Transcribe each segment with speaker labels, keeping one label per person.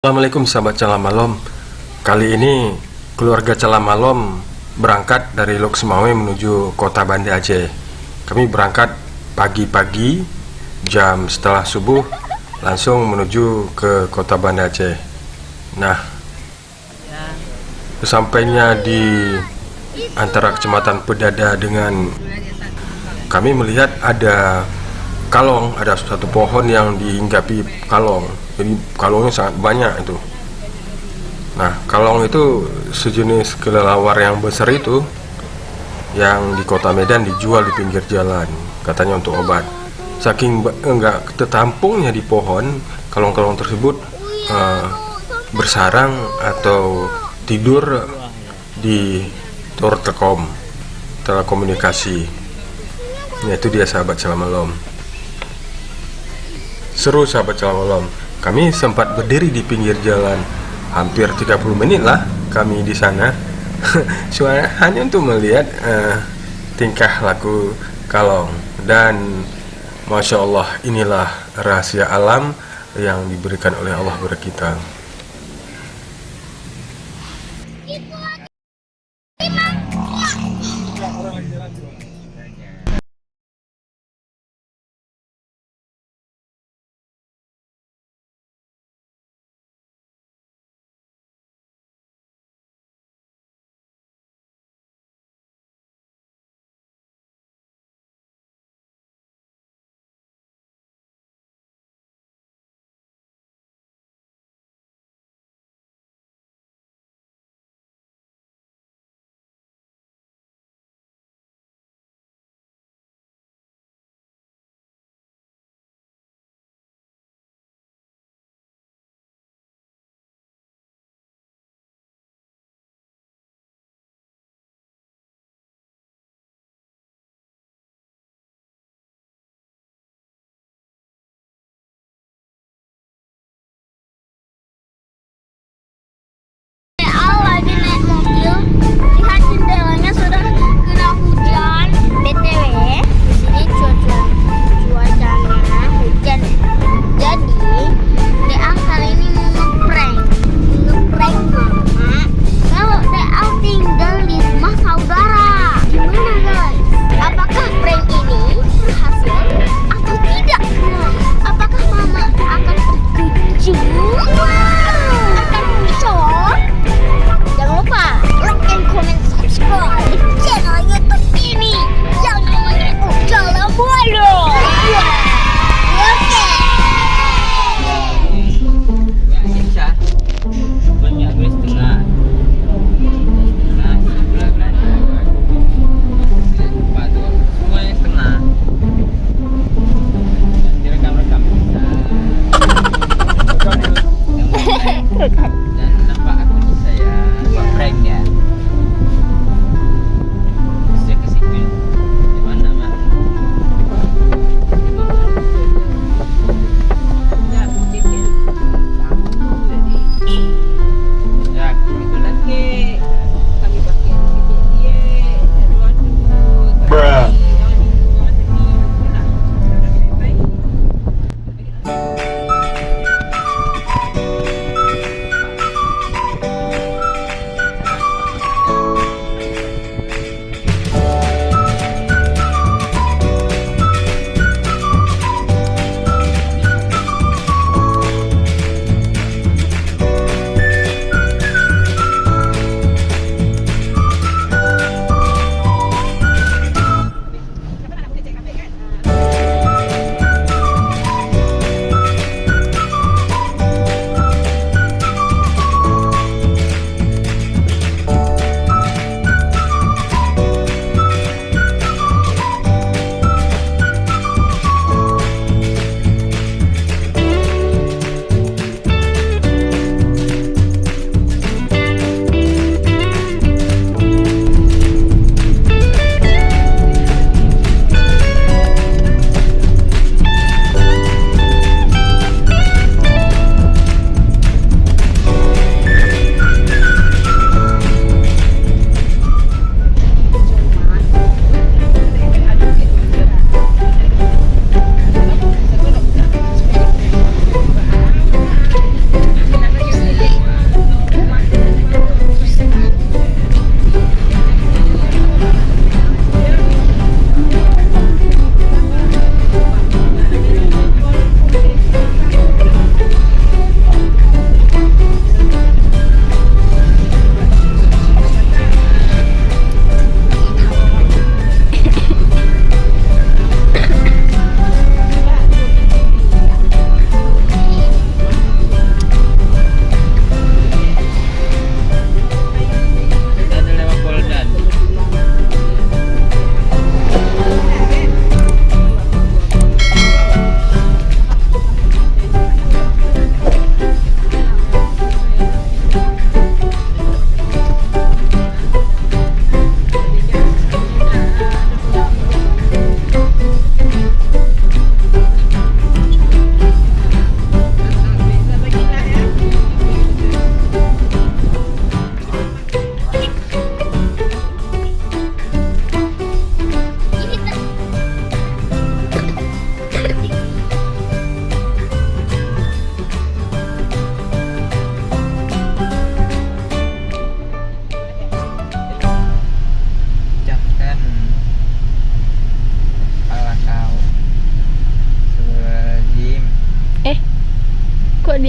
Speaker 1: Assalamualaikum sahabat Calamalom. Kali ini keluarga Calamalom berangkat dari Lok Semawe menuju kota Banda Aceh. Kami berangkat pagi-pagi jam setelah subuh langsung menuju ke kota Banda Aceh. Nah, sesampainya di antara kecamatan Pedada dengan kami melihat ada kalong, ada satu pohon yang dihinggapi kalong. Jadi kalongnya sangat banyak itu. Nah, kalong itu sejenis kelelawar yang besar itu yang di kota Medan dijual di pinggir jalan, katanya untuk obat. Saking enggak tertampungnya di pohon, kalong-kalong tersebut eh, bersarang atau tidur di tower telekomunikasi. Ya, itu dia sahabat Calamalom. Seru sahabat Calamalom. Kami sempat berdiri di pinggir jalan hampir 30 menit lah kami di sana. Hanya untuk melihat tingkah laku kalong. Dan Masya Allah, inilah rahasia alam yang diberikan oleh Allah kepada kita.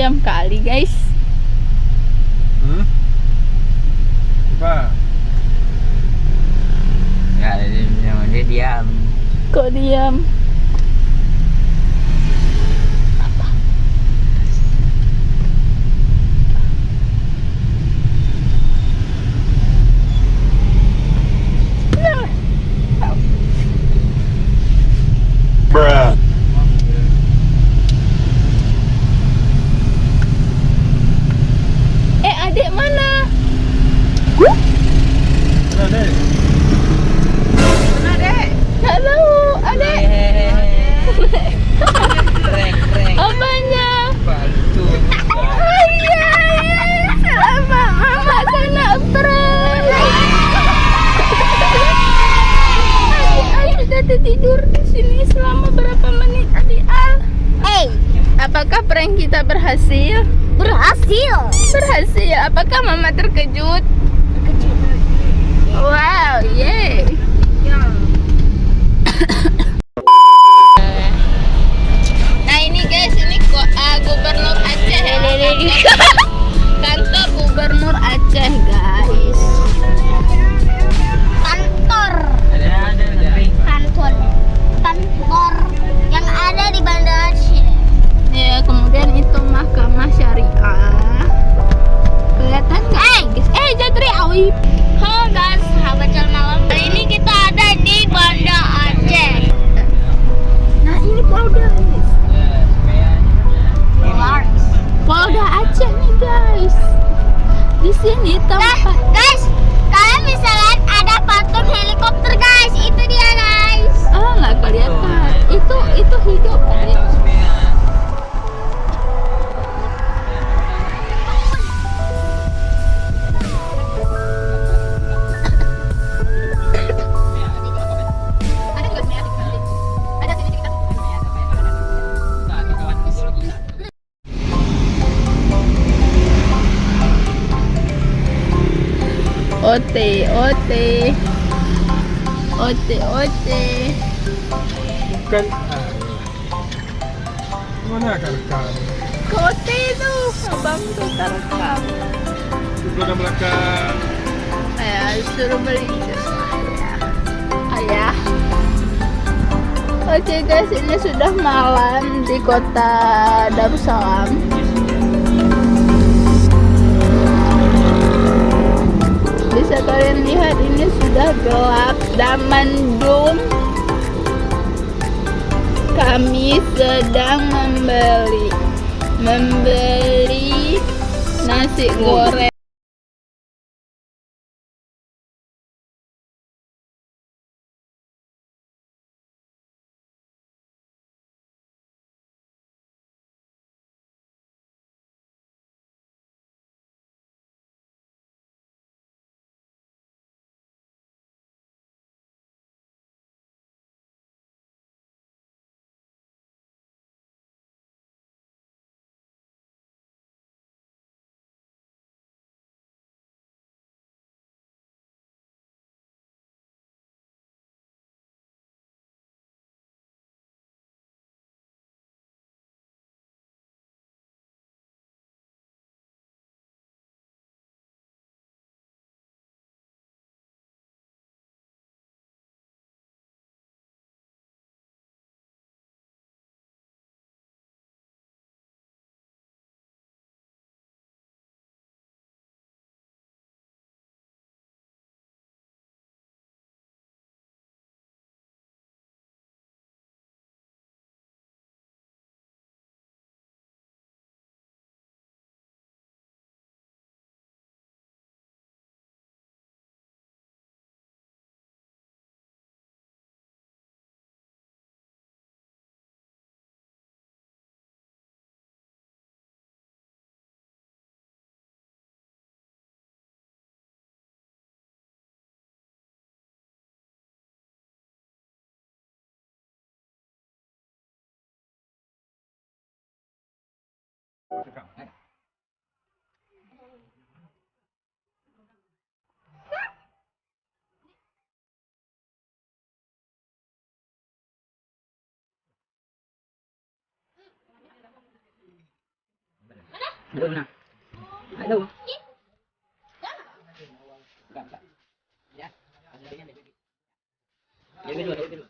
Speaker 2: diam kali guys.
Speaker 1: Apa?
Speaker 3: Ya, dia diam.
Speaker 2: Kok diam?
Speaker 1: Bruh.
Speaker 2: Adik mana?
Speaker 1: Mana, Dek?
Speaker 2: Mana dek? Gak tahu, adik.
Speaker 3: Keren.
Speaker 2: Apanya?
Speaker 3: Bantu.
Speaker 2: Oh iya, selamat mama kena prank. Adik sudah tidur di sini selama berapa menit adik Al? Apakah prank kita berhasil? Berhasil. Apakah mama terkejut? Wow, yeay. Nah ini guys, ini gubernur Aceh ya. Kantor gubernur Aceh guys.
Speaker 4: Kantor yang ada di Banda Aceh.
Speaker 2: Ya, kemudian itu mahkamah syariah. Kelihatan nggak? Jatri Awi.
Speaker 4: Halo guys, sahabat Jalan Malam. Hari ini kita ada di Banda Aceh.
Speaker 2: Nah ini Polda guys. Polda Aceh nih guys. Di sini tempat.
Speaker 4: Guys, kalian bisa lihat ada patung helikopter guys. Itu dia guys.
Speaker 2: Oh nggak kelihatan. Itu hidup adik. Ote.
Speaker 1: Bukan. Mana akan rekam?
Speaker 2: Ke Ote itu, abang tuh terekam.
Speaker 1: Sudah belakang.
Speaker 2: Ayah suruh beli jus ayah. Oke guys, ini sudah malam di kota Darussalam. Bisa kalian lihat ini sudah gelap dan mendung. Kami sedang membeli nasi goreng.
Speaker 3: Aduh, nah. Aduh. Ya. Dia dulu.